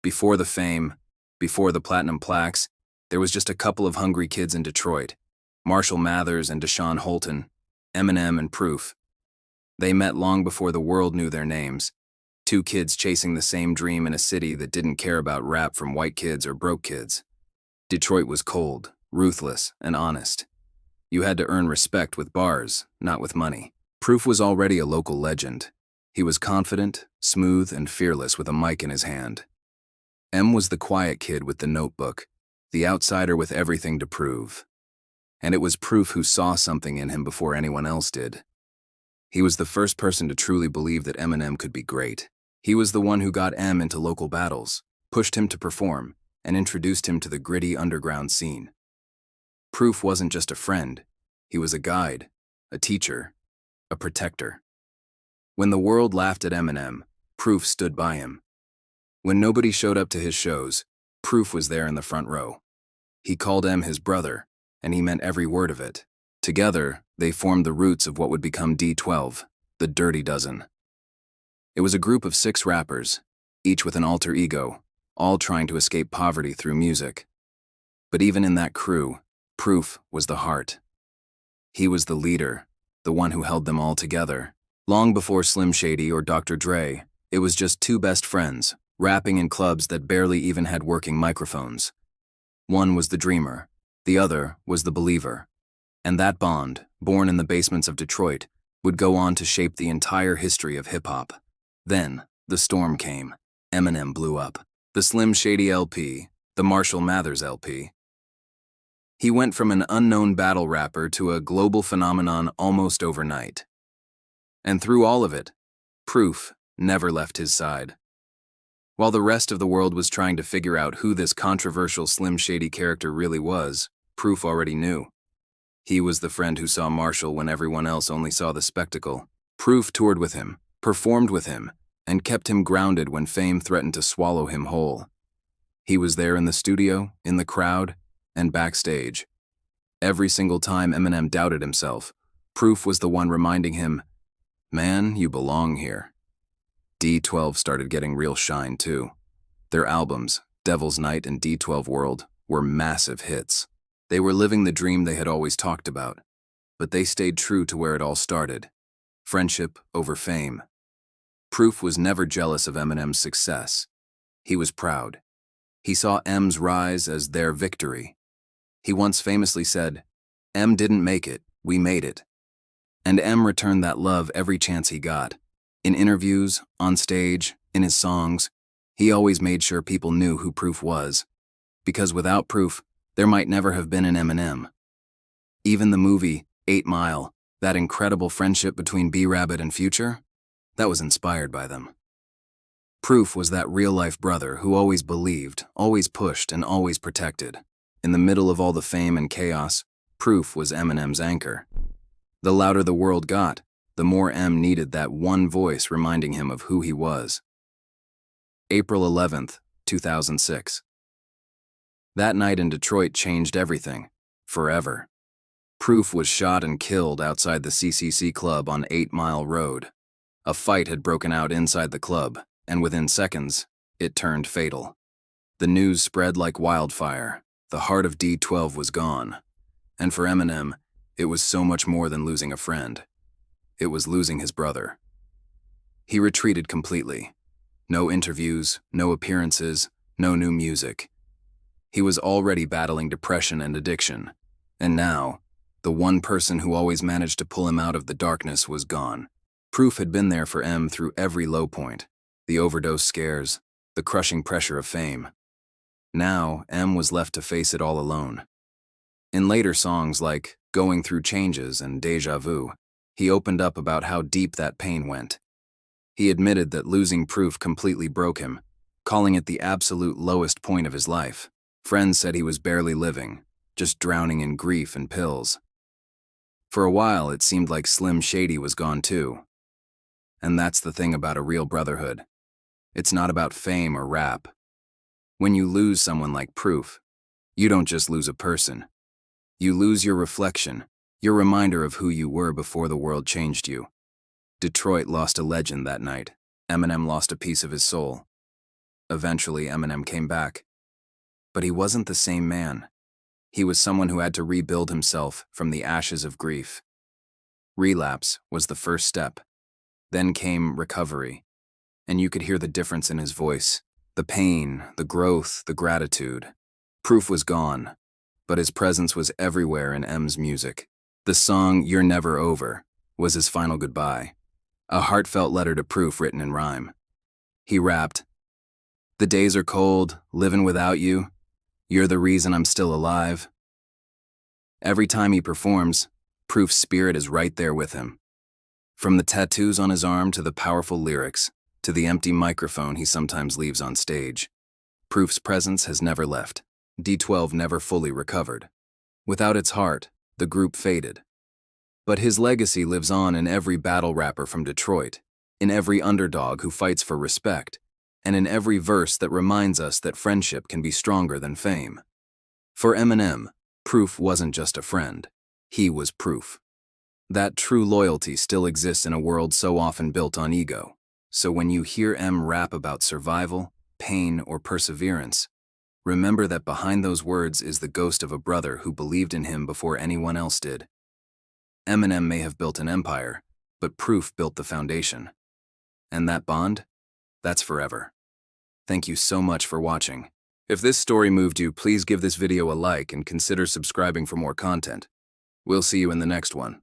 Before the fame, before the platinum plaques, there was just a couple of hungry kids in Detroit, Marshall Mathers and Deshaun Holton, Eminem and Proof. They met long before the world knew their names. Two kids chasing the same dream in a city that didn't care about rap from white kids or broke kids. Detroit was cold, ruthless, and honest. You had to earn respect with bars, not with money. Proof was already a local legend. He was confident, smooth, and fearless with a mic in his hand. M was the quiet kid with the notebook, the outsider with everything to prove. And it was Proof who saw something in him before anyone else did. He was the first person to truly believe that Eminem could be great. He was the one who got M into local battles, pushed him to perform, and introduced him to the gritty underground scene. Proof wasn't just a friend, he was a guide, a teacher, a protector. When the world laughed at Eminem, Proof stood by him. When nobody showed up to his shows, Proof was there in the front row. He called M his brother, and he meant every word of it. Together, they formed the roots of what would become D12, the Dirty Dozen. It was a group of 6 rappers, each with an alter ego, all trying to escape poverty through music. But even in that crew, Proof was the heart. He was the leader, the one who held them all together. Long before Slim Shady or Dr. Dre, it was just 2 best friends, rapping in clubs that barely even had working microphones. One was the dreamer, the other was the believer. And that bond, born in the basements of Detroit, would go on to shape the entire history of hip-hop. Then, the storm came. Eminem blew up. The Slim Shady LP, the Marshall Mathers LP. He went from an unknown battle rapper to a global phenomenon almost overnight. And through all of it, Proof never left his side. While the rest of the world was trying to figure out who this controversial Slim Shady character really was, Proof already knew. He was the friend who saw Marshall when everyone else only saw the spectacle. Proof toured with him, performed with him, and kept him grounded when fame threatened to swallow him whole. He was there in the studio, in the crowd, and backstage. Every single time Eminem doubted himself, Proof was the one reminding him, "Man, you belong here." D12 started getting real shine too. Their albums, Devil's Night and D12 World, were massive hits. They were living the dream they had always talked about, but they stayed true to where it all started. Friendship over fame. Proof was never jealous of Eminem's success. He was proud. He saw M's rise as their victory. He once famously said, "M didn't make it, we made it." And M returned that love every chance he got. In interviews, on stage, in his songs, he always made sure people knew who Proof was. Because without Proof, there might never have been an Eminem. Even the movie, 8 Mile, that incredible friendship between B-Rabbit and Future, that was inspired by them. Proof was that real-life brother who always believed, always pushed, and always protected. In the middle of all the fame and chaos, Proof was Eminem's anchor. The louder the world got, the more M needed that one voice reminding him of who he was. April 11th, 2006. That night in Detroit changed everything, forever. Proof was shot and killed outside the CCC Club on 8 Mile Road. A fight had broken out inside the club, and within seconds, it turned fatal. The news spread like wildfire. The heart of D12 was gone. And for Eminem, it was so much more than losing a friend. It was losing his brother. He retreated completely. No interviews, no appearances, no new music. He was already battling depression and addiction. And now, the one person who always managed to pull him out of the darkness was gone. Proof had been there for M through every low point, the overdose scares, the crushing pressure of fame. Now, M was left to face it all alone. In later songs like Going Through Changes and Deja Vu, he opened up about how deep that pain went. He admitted that losing Proof completely broke him, calling it the absolute lowest point of his life. Friends said he was barely living, just drowning in grief and pills. For a while, it seemed like Slim Shady was gone too. And that's the thing about a real brotherhood. It's not about fame or rap. When you lose someone like Proof, you don't just lose a person. You lose your reflection, your reminder of who you were before the world changed you. Detroit lost a legend that night. Eminem lost a piece of his soul. Eventually, Eminem came back. But he wasn't the same man. He was someone who had to rebuild himself from the ashes of grief. Relapse was the first step. Then came recovery. And you could hear the difference in his voice. The pain, the growth, the gratitude. Proof was gone, but his presence was everywhere in M's music. The song, You're Never Over, was his final goodbye. A heartfelt letter to Proof written in rhyme. He rapped, "The days are cold, living without you. You're the reason I'm still alive." Every time he performs, Proof's spirit is right there with him. From the tattoos on his arm to the powerful lyrics, to the empty microphone he sometimes leaves on stage, Proof's presence has never left. D12 never fully recovered. Without its heart, the group faded. But his legacy lives on in every battle rapper from Detroit, in every underdog who fights for respect, and in every verse that reminds us that friendship can be stronger than fame. For Eminem, Proof wasn't just a friend. He was proof. That true loyalty still exists in a world so often built on ego. So when you hear M rap about survival, pain, or perseverance, remember that behind those words is the ghost of a brother who believed in him before anyone else did. Eminem may have built an empire, but Proof built the foundation. And that bond? That's forever. Thank you so much for watching. If this story moved you, please give this video a like and consider subscribing for more content. We'll see you in the next one.